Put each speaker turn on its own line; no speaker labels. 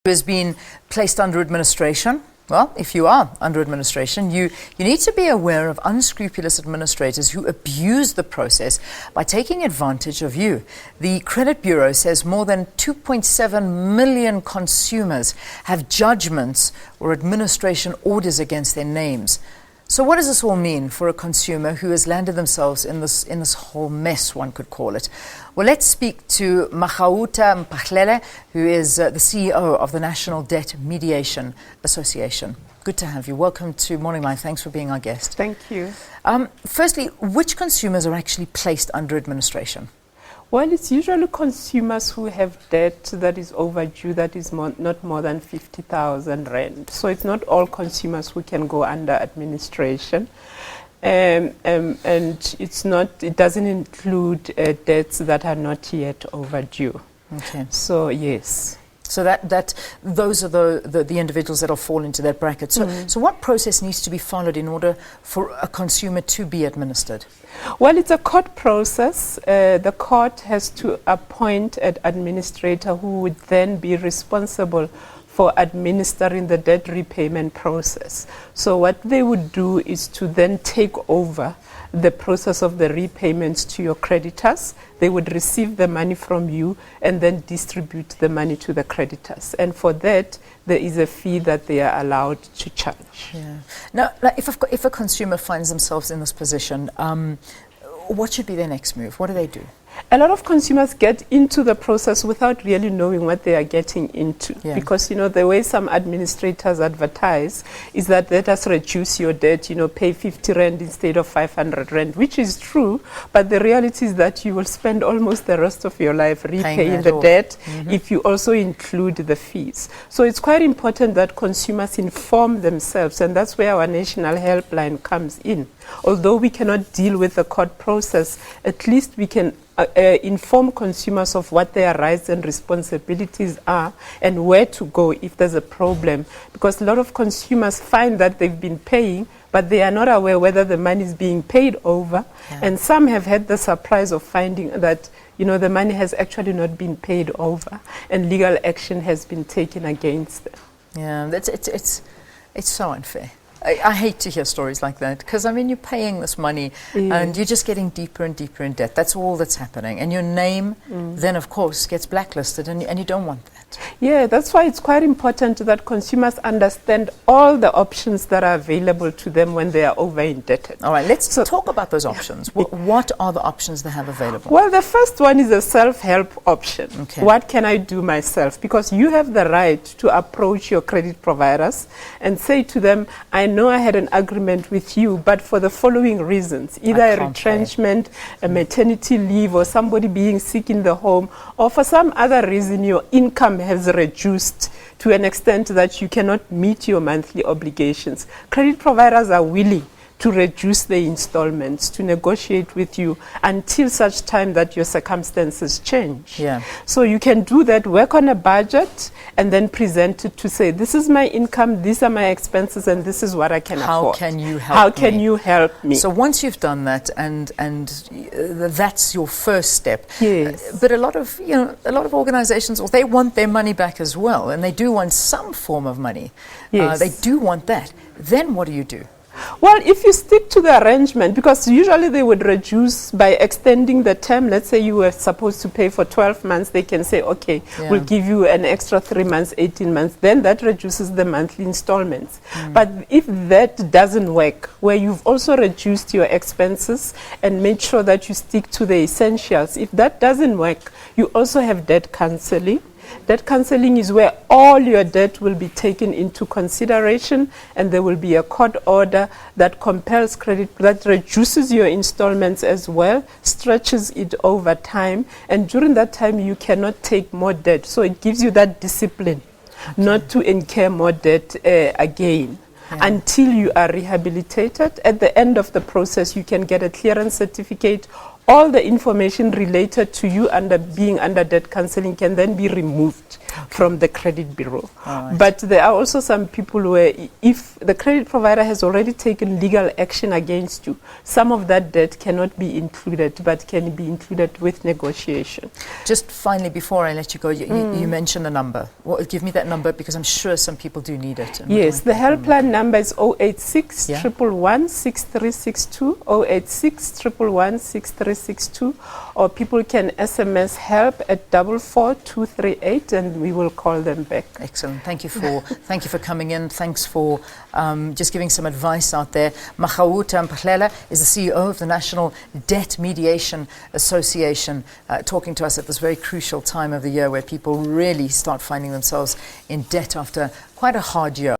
has been placed under administration. Well, if you are under administration, you need to be aware of unscrupulous administrators who abuse the process by taking advantage of you. The Credit Bureau says more than 2.7 million consumers have judgments or administration orders against their names. So what does this all mean for a consumer who has landed themselves in this whole mess, one could call it? Well, let's speak to Magauta Mphahlele, who is the CEO of the National Debt Mediation Association. Good to have you. Welcome to Morning Live. Thanks for being our guest.
Thank you.
Firstly, which consumers are actually placed under administration?
Well, it's usually consumers who have debt that is overdue, that is not more than 50,000 rand. So it's not all consumers who can go under administration. And it doesn't include debts that are not yet overdue.
Okay.
So, yes.
So those are the individuals that will fall into that bracket. So what process needs to be followed in order for a consumer to be administered?
Well, it's a court process. The court has to appoint an administrator who would then be responsible for administering the debt repayment process. So what they would do is to then take over the process of the repayments to your creditors. They would receive the money from you and then distribute the money to the creditors. And for that, there is a fee that they are allowed to charge.
Yeah. Now, like if a consumer finds themselves in this position, what should be their next move? What do they do?
A lot of consumers get into the process without really knowing what they are getting into. Yeah. Because, the way some administrators advertise is that let us reduce your debt, pay 50 rand instead of 500 rand, which is true. But the reality is that you will spend almost the rest of your life repaying the debt if you also include the fees. So it's quite important that consumers inform themselves, and that's where our national helpline comes in. Although we cannot deal with the court process, at least we can inform consumers of what their rights and responsibilities are and where to go if there's a problem. Because a lot of consumers find that they've been paying, but they are not aware whether the money is being paid over. Yeah. And some have had the surprise of finding that the money has actually not been paid over and legal action has been taken against them.
Yeah, it's so unfair. I hate to hear stories like that because, you're paying this money and you're just getting deeper and deeper in debt. That's all that's happening. And your name then, of course, gets blacklisted and you don't want that.
Yeah, that's why it's quite important that consumers understand all the options that are available to them when they are over-indebted.
All right, let's talk about those options. What are the options they have available?
Well, the first one is a self-help option.
Okay.
What can I do myself? Because you have the right to approach your credit providers and say to them, I know I had an agreement with you, but for the following reasons, either a retrenchment, a maternity leave, or somebody being sick in the home, or for some other reason your income has reduced to an extent that you cannot meet your monthly obligations. Credit providers are willing to reduce the installments, to negotiate with you until such time that your circumstances change.
Yeah.
So you can do that, work on a budget, and then present it to say, this is my income, these are my expenses, and this is what I can afford.
How can you help me?
How can you help me?
So once you've done that, and that's your first step.
Yes.
But a lot of organizations, they want their money back as well, and they do want some form of money.
Yes.
They do want that. Then what do you do?
Well, if you stick to the arrangement, because usually they would reduce by extending the term. Let's say you were supposed to pay for 12 months. They can say, okay, we'll give you an extra 3 months, 18 months. Then that reduces the monthly installments. But if that doesn't work, where you've also reduced your expenses and made sure that you stick to the essentials, if that doesn't work, you also have debt counseling. Debt counseling is where all your debt will be taken into consideration, and there will be a court order that compels credit, that reduces your installments as well, stretches it over time, and during that time you cannot take more debt. So it gives you that discipline not to incur more debt again. Until you are rehabilitated. At the end of the process, you can get a clearance certificate. All the information related to you being under debt counseling can then be removed from the credit bureau.
Right.
But there are also some people where if the credit provider has already taken legal action against you, some of that debt cannot be included, but can be included with negotiation.
Just finally, before I let you go, you mentioned a number. Give me that number, because I'm sure some people do need it.
Yes, the helpline number is 086
Yeah.
111 6362, 086 111 6362, or people can SMS help at 44238 and we will call them back.
Excellent. Thank you for coming in. Thanks for just giving some advice out there. Magauta Mphahlele is the CEO of the National Debt Mediation Association, talking to us at this very crucial time of the year where people really start finding themselves in debt after quite a hard year.